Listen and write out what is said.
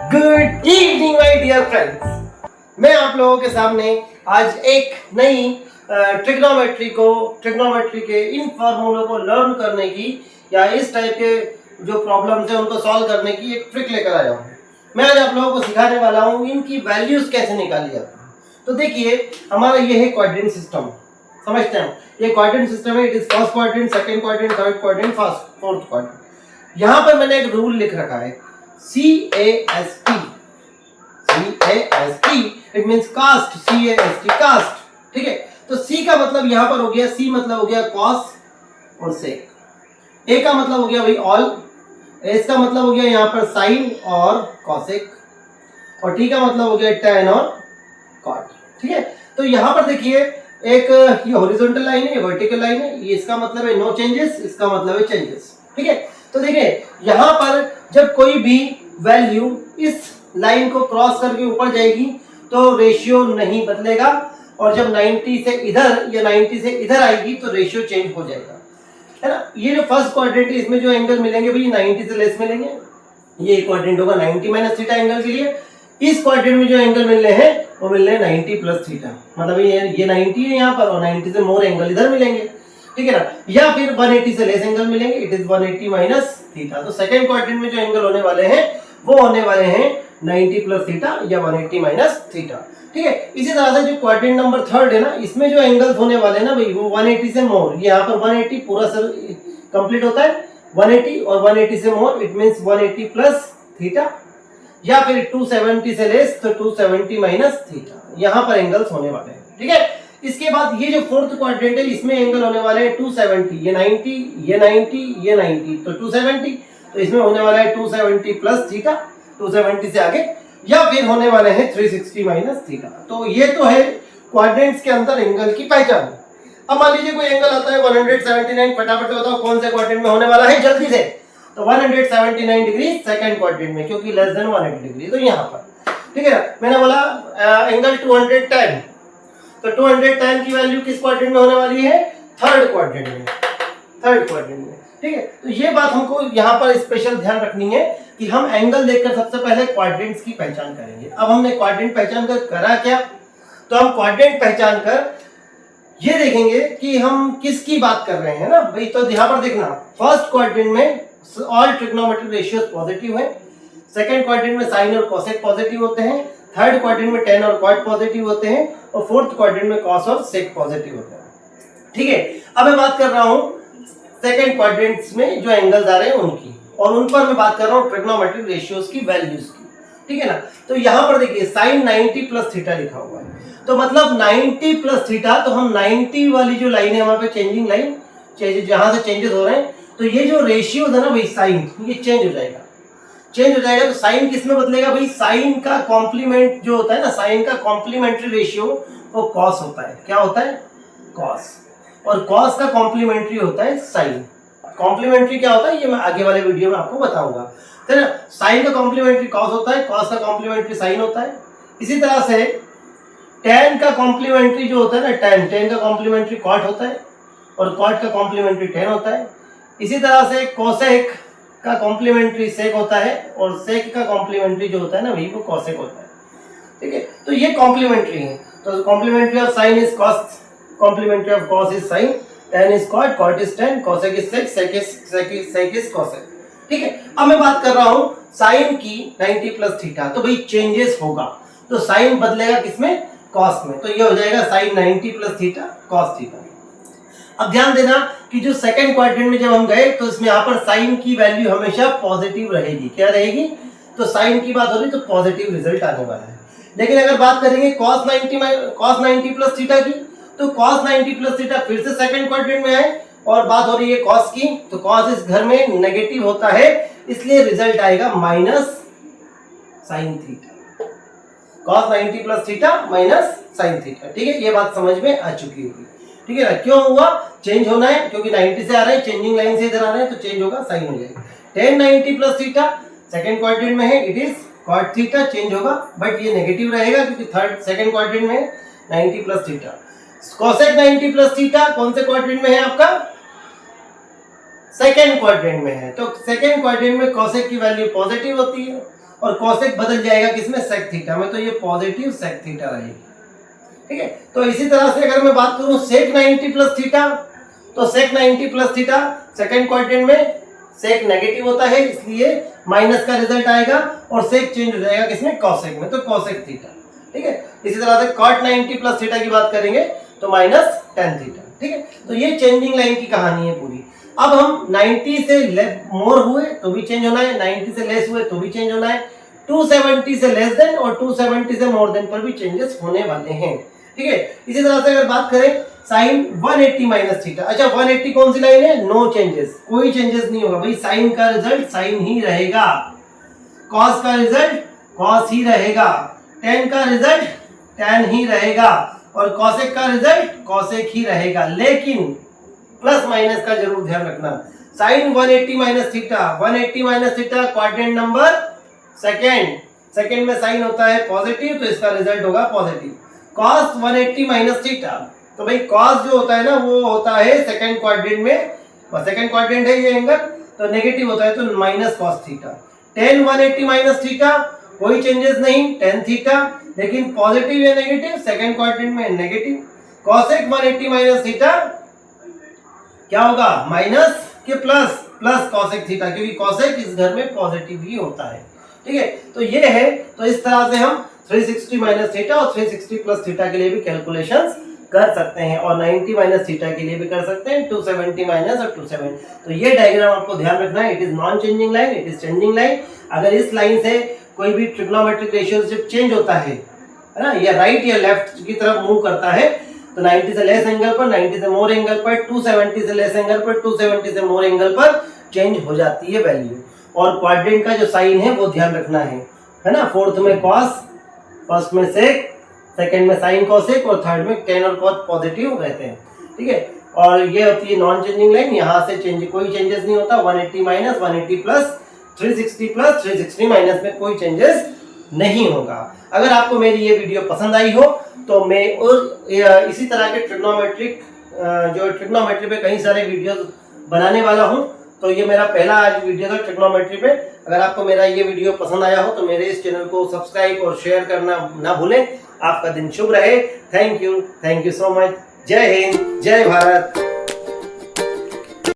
Good evening my dear friends, मैं आप लोगों के सामने आज एक नई ट्रिग्नोमेट्री के इन फॉर्मूलों को लर्न करने की या इस टाइप के जो प्रॉब्लम्स हैं उनको सॉल्व करने की एक ट्रिक लेकर आया हूँ। मैं आज आप लोगों को सिखाने वाला हूँ इनकी वैल्यूज कैसे निकाली जाती है। तो देखिए, हमारा ये है क्वाड्रेंट सिस्टम, समझते हैं। ये क्वाड्रेंट सिस्टम है, it is first quadrant, second quadrant, third quadrant, fourth quadrant. यहाँ पर मैंने एक रूल लिख रखा है CAST, it means cast, CAST cast, ठीक है। तो C का मतलब यहाँ पर हो गया, C मतलब हो गया कॉस और सेक, A का मतलब हो गया भाई ऑल, S का मतलब हो गया यहाँ पर साइन और कॉसेक, और T का मतलब हो गया टैन और कॉट, ठीक है। तो यहाँ पर देखिए, एक ये हॉरिजॉन्टल लाइन है, ये वर्टिकल लाइन है, ये इसका मतलब है नो चेंजेस, इसका मतलब है चेंजेस, ठीक है। तो देखिए यहाँ पर जब कोई भी वैल्यू इस लाइन को क्रॉस करके ऊपर जाएगी तो रेशियो नहीं बदलेगा, और जब 90 से इधर या 90 से इधर आएगी तो रेशियो चेंज हो जाएगा, है ना। ये जो फर्स्ट क्वाड्रेंट है इसमें जो एंगल मिलेंगे भाई 90 से लेस मिलेंगे। ये क्वाड्रेंट होगा 90 माइनस थीटा एंगल के लिए। इस क्वाड्रेंट में जो एंगल मिल रहे हैं वो मिल रहे हैं 90 प्लस थीटा, मतलब ये 90 है यहाँ पर, और 90 से मोर एंगल इधर मिलेंगे, ठीक है ना। या फिर 180 से लेस एंगल मिलेंगे, इट इज 180 माइनस थीटा। तो सेकंड क्वाड्रेंट में जो एंगल होने वाले हैं वो होने वाले हैं 90 प्लस थीटा या 180 माइनस थीटा, ठीक है। इसी तरह से जो क्वाड्रेंट नंबर थर्ड है ना, इसमें जो एंगल्स होने वाले हैं ना भाई वो 180 से मोर, यहाँ पर 180 पूरा सर कंप्लीट होता है 180, और 180 से more it means 180 plus theta, या फिर 270 से लेस तो 270 माइनस थीटा, यहाँ पर एंगल्स होने वाले हैं, ठीक है। इसके बाद ये जो फोर्थ क्वाड्रेंट है इसमें एंगल होने वाले हैं 270, ये 90, ये 90, ये 90, तो 270, तो इसमें होने वाला है 270 प्लस थीटा, 270 से आगे, या फिर होने वाले हैं 360 माइनस थीटा। तो ये तो है क्वाड्रेंट्स के अंदर एंगल की पहचान। अब मान लीजिए कोई एंगल आता है 179, फटाफट से बताओ कौन से क्वाड्रेंट में होने वाला है, जल्दी से। तो 179 डिग्री सेकंड क्वाड्रेंट में, क्योंकि लेस देन 180 डिग्री, तो यहाँ पर, ठीक है। मैंने बोला एंगल 210, तो 210 की वैल्यू किस क्वाड्रेंट में होने वाली है, थर्ड क्वाड्रेंट में, ठीक है। तो ये बात हमको यहाँ पर स्पेशल ध्यान रखनी है कि हम एंगल देखकर सबसे पहले क्वाड्रेंट्स की पहचान करेंगे। अब हमने क्वाड्रेंट पहचान कर करा क्या, तो हम क्वाड्रेंट पहचान कर ये देखेंगे कि हम किसकी बात कर रहे हैं ना भाई। तो यहाँ पर देखना, फर्स्ट क्वाड्रेंट में ऑल ट्रिग्नोमेट्रिक रेशियोज पॉजिटिव है, सेकंड क्वाड्रेंट में साइन और कोसेक पॉजिटिव होते हैं, थर्ड क्वाड्रेंट में टेन और कॉट पॉजिटिव होते हैं, और फोर्थ क्वाड्रेंट में कॉस और सेक पॉजिटिव होते हैं, ठीक है। अब मैं बात कर रहा हूं सेकंड क्वाड्रेंट्स में जो एंगल्स आ रहे हैं उनकी, और उन पर मैं बात कर रहा हूं ट्रिग्नोमेट्रिक रेशियोज की वैल्यूज की, ठीक है ना। तो यहां पर देखिए साइन 90 प्लस थीटा लिखा हुआ है, तो मतलब 90 प्लस थीटा, तो हम 90 वाली जो लाइन है हमारे पे चेंजिंग लाइन, जहां से चेंजेस हो रहे हैं, तो ये जो रेशियो है ना भाई साइन, ये चेंज हो जाएगा। तो साइन किस में बदलेगा भाई, साइन का कॉम्प्लीमेंट जो होता है ना, साइन का कॉम्प्लीमेंट्री रेशियो वो कॉस होता है। क्या होता है, कॉस, और कॉस का कॉम्प्लीमेंट्री होता है साइन। कॉम्प्लीमेंट्री क्या होता है ये मैं आगे वाले वीडियो में आपको बताऊंगा, है ना। साइन का कॉम्प्लीमेंट्री कॉस होता है, कॉस का कॉम्प्लीमेंट्री साइन होता है। इसी तरह से tan का कॉम्प्लीमेंट्री जो होता है ना, tan का कॉम्प्लीमेंट्री कॉट होता है, और कॉट का कॉम्प्लीमेंट्री tan होता है। इसी तरह से कोसेक का कॉम्प्लीमेंट्री सेक होता है, और सेक का कॉम्प्लीमेंट्री जो होता है ना वही वो कोसेक होता है, ठीक है। तो ये कॉम्प्लीमेंट्री है, तो complementary of sine is cos, complementary of cos is sine, tan is cot, cot is tan, cosec is sec, sec is cosec, ठीक है। अब मैं बात कर रहा हूं साइन की 90 प्लस थीटा, तो भाई चेंजेस होगा, तो साइन बदलेगा किसमें, कॉस में, तो ये हो जाएगा sine 90 plus theta cos theta. अब ध्यान देना कि जो सेकंड क्वाड्रेंट में जब हम गए तो इसमें यहाँ पर साइन की वैल्यू हमेशा पॉजिटिव रहेगी। क्या रहेगी, तो साइन की बात हो रही तो पॉजिटिव रिजल्ट आने वाला है। लेकिन अगर बात करेंगे cos 90 प्लस थीटा की, तो cos 90 प्लस थीटा फिर से सेकंड क्वाड्रेंट में है, और बात हो रही है cos की, तो cos इस घर में नेगेटिव होता है, इसलिए रिजल्ट आएगा minus sine theta, cos 90 plus theta minus sine theta, ठीक है। ये बात समझ में आ चुकी होगी, ठीक है ना। क्यों हुआ, चेंज होना है, क्योंकि 90 से आ रहे हैं, चेंजिंग लाइन से इधर आ रहे हैं, तो चेंज होगा, साइन हो जाएगा। tan 90 plus theta second quadrant में है, it is cot theta, change होगा, बट ये नेगेटिव रहेगा क्योंकि सेकंड क्वाड्रेंट में 90 plus theta. Cosec 90 plus theta कौन से क्वाड्रेंट में है आपका, सेकंड क्वाड्रेंट में है, तो सेकंड क्वाड्रेंट में कोसेक की वैल्यू पॉजिटिव होती है, और कॉसेक बदल जाएगा किसमें, सेक थीटा में, तो ये पॉजिटिव सेक थीटा रहेगी। ठीक है, तो इसी तरह से अगर मैं बात करूं सेक 90 प्लस थीटा, तो सेक 90 प्लस थीटा सेकंड क्वाड्रेंट में सेक नेगेटिव होता है, इसलिए माइनस का रिजल्ट आएगा और सेक चेंज हो जाएगा किसमें, कॉसेक में, तो कॉसेक थीटा। ठीक है, इसी तरह से कॉट 90 प्लस थीटा की बात करेंगे तो माइनस टेन थीटा। ठीक है, तो ये चेंजिंग लाइन की कहानी है पूरी। अब हम 90 से मोर हुए तो भी चेंज होना है, 90 से लेस हुए तो भी चेंज होना है, 270 से लेस देन और 270 से मोर देन पर भी चेंजेस होने वाले हैं। ठीक है, इसी तरह से अगर बात करें साइन 180 माइनस थीटा, अच्छा 180 कौन सी लाइन है, नो चेंजेस, कोई चेंजेस नहीं होगा भाई, साइन का रिजल्ट साइन ही रहेगा, कॉस का रिजल्ट कॉस ही रहेगा, टेन का रिजल्ट टेन ही रहेगा और कॉसेक का रिजल्ट कॉसेक ही रहेगा। लेकिन प्लस माइनस का जरूर ध्यान रखना, sine 180 minus theta, 180 minus theta quadrant number second में साइन होता है पॉजिटिव, तो इसका रिजल्ट होगा पॉजिटिव। कॉस 180 माइनस थीटा, तो भाई कॉस जो होता है ना वो होता है सेकंड क्वाड्रेंट में, और सेकंड क्वाड्रेंट है ये एंगल, तो नेगेटिव होता है, तो minus cos theta. Ten 180 minus theta, कोई चेंजेस नहीं, टेन थीटा, लेकिन पॉजिटिव या नेगेटिव, सेकंड क्वाड्रेंट में नेगेटिव। कॉसेक 180 माइनस थीटा क्या होगा, माइनस के प्लस, प्लस कॉसेक थीटा, क्योंकि कॉसेक इस घर में पॉजिटिव ही होता है। ठीक है, तो ये है, तो इस तरह से हम 360 माइनस थीटा और 360 प्लस थीटा के लिए भी कैलकुलेशंस कर सकते हैं और 90 माइनस थीटा के लिए भी कर सकते हैं, 270 माइनस और 27। तो ये डायग्राम आपको ध्यान रखना है, it is non changing line, it is changing line. अगर इस लाइन से कोई भी ट्रिग्नोमेट्रिक रेशियो जब चेंज होता है ना, या राइट या लेफ्ट की तरफ मूव करता है, तो 90 से लेस एंगल पर, 90 से मोर एंगल पर, 270 से लेस एंगल पर, 270 से मोर एंगल पर चेंज हो जाती है वैल्यू। और क्वाड्रेंट का जो साइन है वो ध्यान रखना है ना, फोर्थ में कॉस, फर्स्ट में सेक, सेकंड में साइन कॉसेक और थर्ड में टेन और कॉस पॉजिटिव रहते हैं। ठीक है, और ये होती है नॉन चेंजिंग लाइन, यहाँ से कोई चेंजेस नहीं होता, 180 माइनस, 180 प्लस, 360 प्लस, 360 माइनस में कोई चेंजेस नहीं होगा। अगर आपको मेरी ये वीडियो पसंद आई हो तो मैं और इसी तरह के ट्रिग्नोमेट्रिक जो ट्रिग्नोमेट्री पे कई सारे वीडियोस बनाने वाला हूँ, तो ये मेरा पहला आज वीडियो था ट्रिग्नोमेट्री पे। अगर आपको मेरा ये वीडियो पसंद आया हो तो मेरे इस चैनल को सब्सक्राइब और शेयर करना ना भूलें। आपका दिन शुभ रहे। Thank you so much. जय हिंद, जय भारत।